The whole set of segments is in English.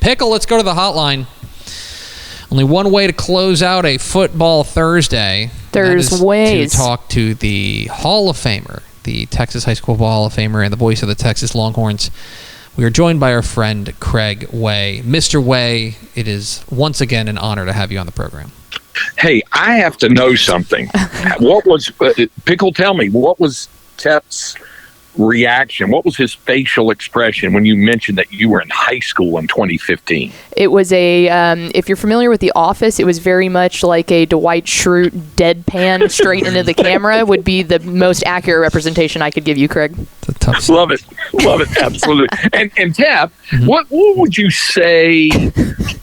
Pickle, let's go to the hotline. Only one way to close out a football Thursday. Thursways. To talk to the Hall of Famer, the Texas High School Football Hall of Famer, and the voice of the Texas Longhorns. We are joined by our friend Craig Way. Mr. Way, it is once again an honor to have you on the program. Hey, I have to know something. What was Pickle? Tell me, what was Tep's reaction? What was his facial expression when you mentioned that you were in high school in 2015? It was if you're familiar with The Office, it was very much like a Dwight Schrute deadpan straight into the camera would be the most accurate representation I could give you, Craig. Love it, absolutely. And Tep, what would you say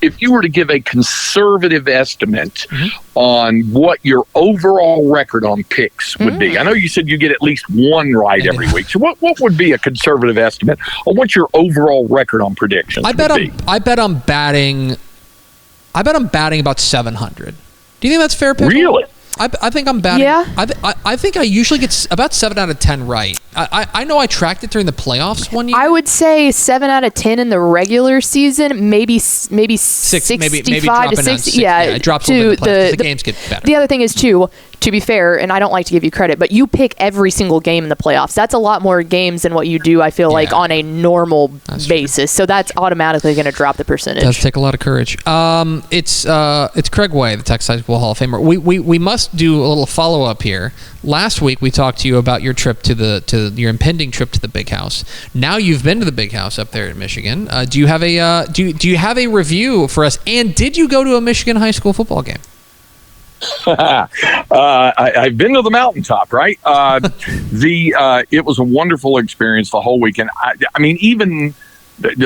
if you were to give a conservative estimate on what your overall record on picks would be? I know you said you get at least one right every week. So what would be a conservative estimate on what your overall record on predictions would be? I bet I'm batting about 700. Do you think that's fair, Pickle? Really? I think I'm batting. Yeah. I think I usually get about 7 out of 10 right. I know I tracked it during the playoffs one year. I would say 7 out of 10 in the regular season, maybe 65 maybe to 60. Yeah, it drops a little bit in the playoffs. The games get better. The other thing is, too, to be fair, and I don't like to give you credit, but you pick every single game in the playoffs. That's a lot more games than what you do, I feel like, on a normal basis. So that's automatically going to drop the percentage. It does take a lot of courage. It's Craig Way, the Texas High School Hall of Famer. We must do a little follow-up here. Last week we talked to you about your trip to your impending trip to the Big House. Now you've been to the Big House up there in Michigan. Do you have a do you have a review for us? And did you go to a Michigan high school football game? I've been to the mountaintop, right? It was a wonderful experience the whole weekend. I mean, even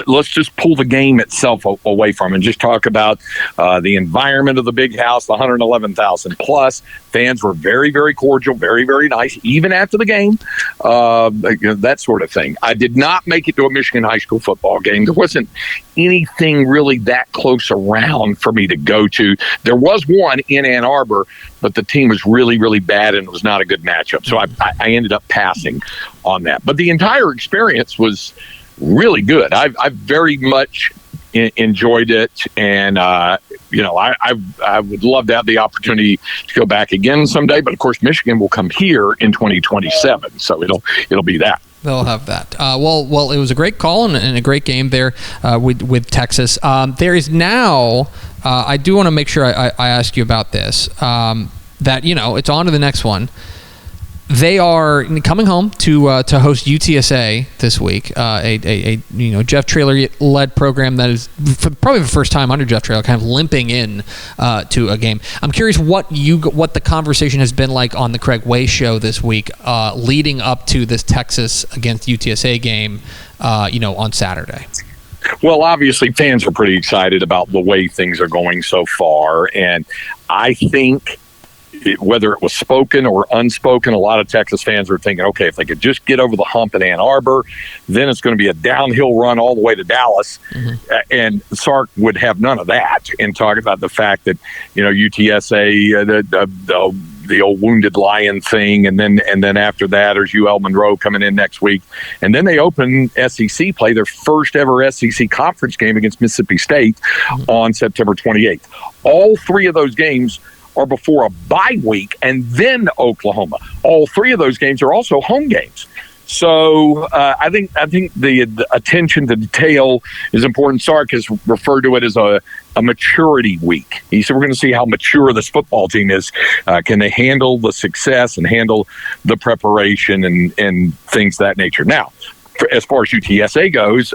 let's just pull the game itself away from it and just talk about the environment of the Big House, the 111,000 plus. Fans were very, very cordial, very, very nice, even after the game, that sort of thing. I did not make it to a Michigan high school football game. There wasn't anything really that close around for me to go to. There was one in Ann Arbor, but the team was really, really bad and it was not a good matchup. So I ended up passing on that. But the entire experience was really good. I very much enjoyed it, and I would love to have the opportunity to go back again someday. But of course, Michigan will come here in 2027, so it'll be that. They'll have that. Well, it was a great call and a great game there with Texas. There is now. I do want to make sure I ask you about this. That it's on to the next one. They are coming home to host UTSA this week, a Jeff Traylor led program that is probably the first time under Jeff Traylor kind of limping in to a game. I'm curious what the conversation has been like on the Craig Way show this week, leading up to this Texas against UTSA game, on Saturday. Well, obviously, fans are pretty excited about the way things are going so far, and I think, whether it was spoken or unspoken, a lot of Texas fans are thinking, okay, if they could just get over the hump in Ann Arbor, then it's going to be a downhill run all the way to Dallas. And Sark would have none of that, and talk about the fact that, UTSA, the old wounded lion thing, and then after that, there's UL Monroe coming in next week. And then they open SEC play, their first ever SEC conference game against Mississippi State on September 28th. All three of those games are before a bye week, and then Oklahoma. All three of those games are also home games. So I think the attention to detail is important. Sark has referred to it as a maturity week. He said, we're going to see how mature this football team is. Can they handle the success and handle the preparation and things of that nature? Now, as far as UTSA goes,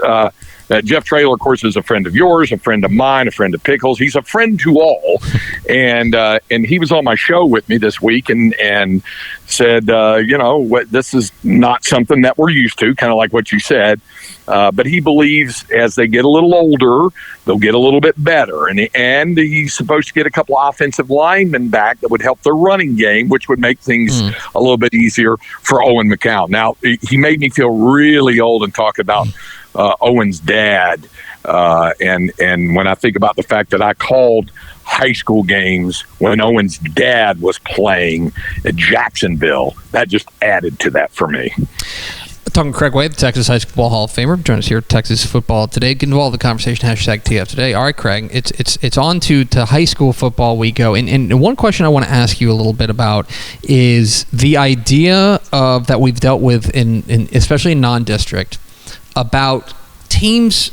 Jeff Traylor, of course, is a friend of yours, a friend of mine, a friend of Pickles. He's a friend to all, and he was on my show with me this week and said, this is not something that we're used to, kind of like what you said. But he believes as they get a little older, they'll get a little bit better. And he's supposed to get a couple of offensive linemen back that would help their running game, which would make things a little bit easier for Owen McCown. Now, he made me feel really old and talk about Owen's dad. And when I think about the fact that I called high school games when Owen's dad was playing at Jacksonville, that just added to that for me. Talking to Craig Way, the Texas High School Football Hall of Famer. Join us here at Texas Football Today. Get involved in the conversation, hashtag TF Today. All right, Craig, it's on to high school football we go. And one question I want to ask you a little bit about is the idea of that we've dealt with in especially in non-district about teams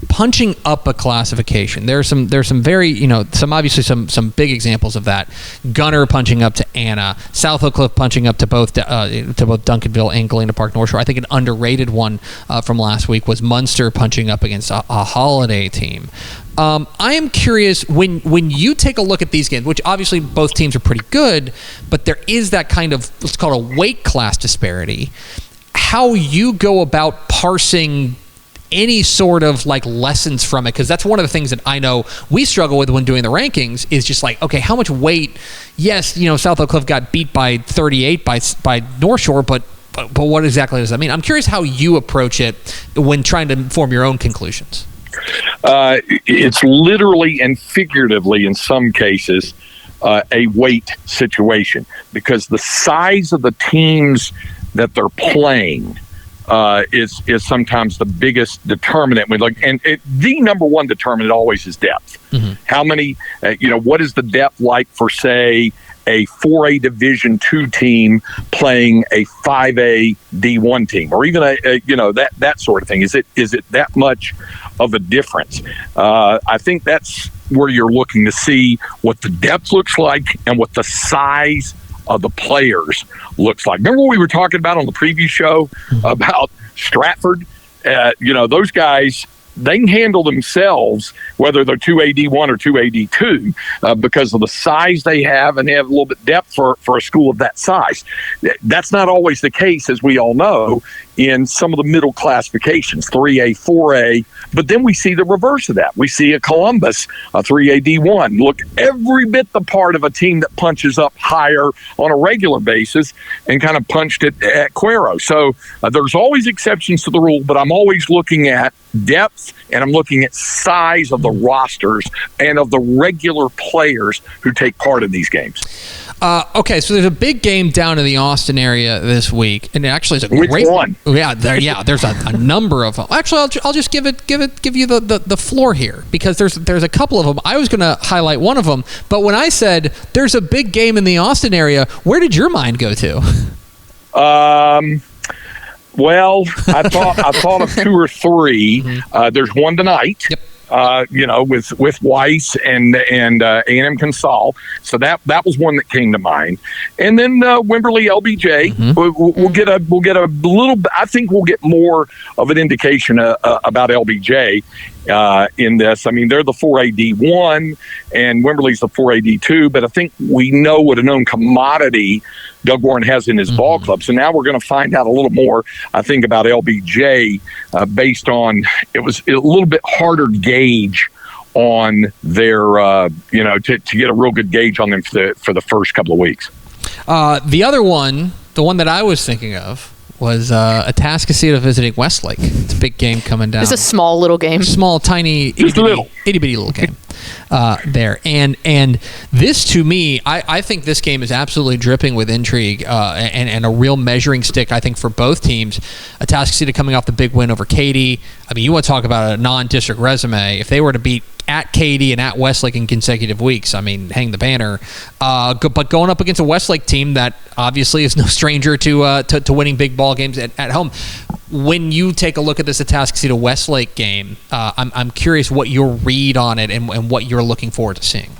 punching up a classification. There's some very, some big examples of that. Gunner punching up to Anna, South Oak Cliff punching up to both Duncanville and Galena Park North Shore. I think an underrated one from last week was Munster punching up against a Holiday team. I am curious, when you take a look at these games, which obviously both teams are pretty good, but there is that kind of, let's call it a weight class disparity, how you go about parsing any sort of like lessons from it, because that's one of the things that I know we struggle with when doing the rankings is just like, okay, how much weight? Yes, South Oak Cliff got beat by 38 by North Shore, but what exactly does that mean? I'm curious how you approach it when trying to form your own conclusions. It's literally and figuratively in some cases a weight situation, because the size of the teams that they're playing is sometimes the biggest determinant. The number one determinant always is depth. Mm-hmm. How many, what is the depth like for, say, a 4A Division II team playing a 5A D1 team, or even that sort of thing? Is it that much of a difference? I think that's where you're looking to see what the depth looks like and what the size of the players looks like. Remember what we were talking about on the preview show about Stratford? Those guys, they can handle themselves, whether they're 2AD1 or 2AD2, because of the size they have, and they have a little bit depth for a school of that size. That's not always the case, as we all know, in some of the middle classifications, 3A, 4A. But then we see the reverse of that. We see a Columbus, a 3AD1. Look every bit the part of a team that punches up higher on a regular basis and kind of punched it at Cuero. So there's always exceptions to the rule, but I'm always looking at depth, and I'm looking at size of the rosters and of the regular players who take part in these games. Okay, so there's a big game down in the Austin area this week, and it actually is a great one. Yeah, there's a number of them. Actually, I'll just give you the floor here, because there's a couple of them. I was going to highlight one of them, but when I said there's a big game in the Austin area, where did your mind go to? Well, I thought of two or three. Mm-hmm. There's one tonight. Yep. With Weiss and A&M Consol. So that was one that came to mind. And then Wimberley LBJ. Mm-hmm. We'll get a little. I think we'll get more of an indication about LBJ in this. I mean, they're the 4AD1 and Wimberley's the 4AD2, but I think we know what a known commodity Doug Warren has in his mm-hmm. ball club. So now we're going to find out a little more, I think, about LBJ based on, it was a little bit harder gauge on their, to get a real good gauge on them for the first couple of weeks. The other one, the one that I was thinking of, was Atascocita visiting Westlake. It's a big game coming down. It's a small little game. Small, tiny, itty-bitty little game there. And this, to me, I think this game is absolutely dripping with intrigue and a real measuring stick, I think, for both teams. Atascocita coming off the big win over Katy. I mean, you want to talk about a non-district resume. If they were to beat at Katy and at Westlake in consecutive weeks, I mean, hang the banner. But going up against a Westlake team that obviously is no stranger to winning big ball games at home. When you take a look at this Atascocita Westlake game, I'm curious what your read on it and what you're looking forward to seeing.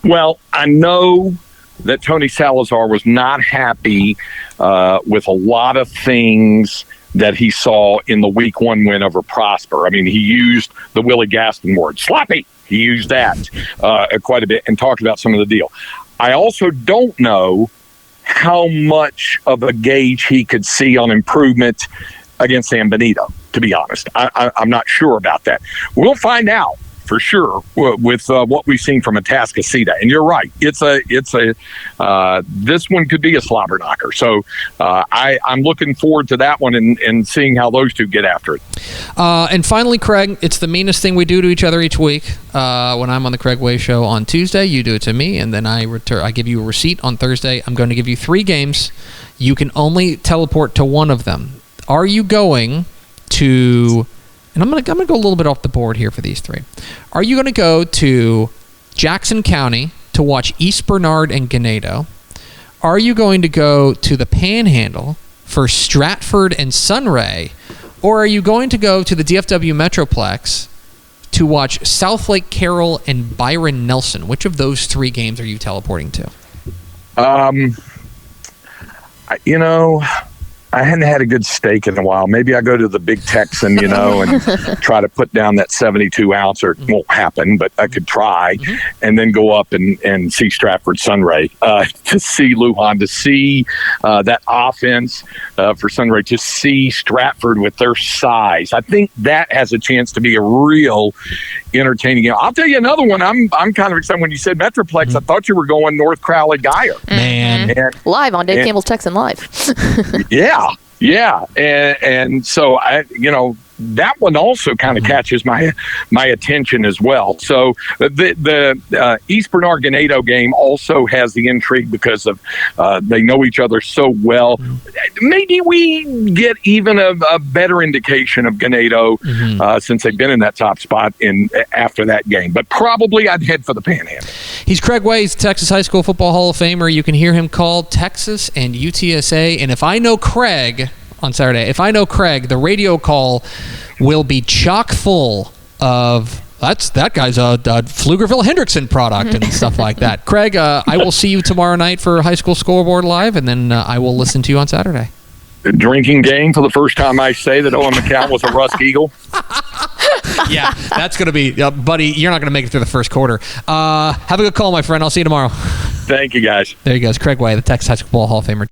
Well, I know that Tony Salazar was not happy with a lot of things that he saw in the week one win over Prosper. I mean, he used the Willie Gaston word, sloppy. He used that quite a bit and talked about some of the deal. I also don't know how much of a gauge he could see on improvement against San Benito, to be honest. I'm not sure about that. We'll find out for sure with what we've seen from Atascocita. And you're right. It's this one could be a slobber knocker. So I'm looking forward to that one and seeing how those two get after it. And finally, Craig, it's the meanest thing we do to each other each week. When I'm on the Craig Way Show on Tuesday, you do it to me, and then I give you a receipt on Thursday. I'm going to give you 3 games. You can only teleport to one of them. Are you going to, and I'm gonna go a little bit off the board here for these three. Are you going to go to Jackson County to watch East Bernard and Ganado? Are you going to go to the Panhandle for Stratford and Sunray? Or are you going to go to the DFW Metroplex to watch South Lake Carroll and Byron Nelson? Which of those three games are you teleporting to? I hadn't had a good steak in a while. Maybe I go to the Big Texan, and try to put down that 72 ounce, or it won't happen, but I could try, and then go up and see Stratford Sunray, to see Lujan, to see that offense for Sunray, to see Stratford with their size. I think that has a chance to be a real entertaining game. I'll tell you another one. I'm kind of excited when you said Metroplex. I thought you were going North Crowley Geyer. Man. Live on Dave Campbell's Texan Live. Yeah. And so that one also kind of catches my attention as well. So the East Bernard Ganado game also has the intrigue because of they know each other so well. Maybe we get even a better indication of Ganado since they've been in that top spot after that game. But probably I'd head for the Panhandle. He's Craig Ways, Texas High School Football Hall of Famer. You can hear him call Texas and UTSA. And if I know Craig on Saturday, the radio call will be chock full of that guy's a Pflugerville Hendrickson product and stuff like that. Craig, I will see you tomorrow night for High School Scoreboard Live, and then I will listen to you on Saturday. The drinking game for the first time I say that Owen McCown was a Rusk Eagle. Yeah, that's going to be, buddy, you're not going to make it through the first quarter. Have a good call, my friend. I'll see you tomorrow. Thank you, guys. There you go. Craig Way, the Texas High School Hall of Famer.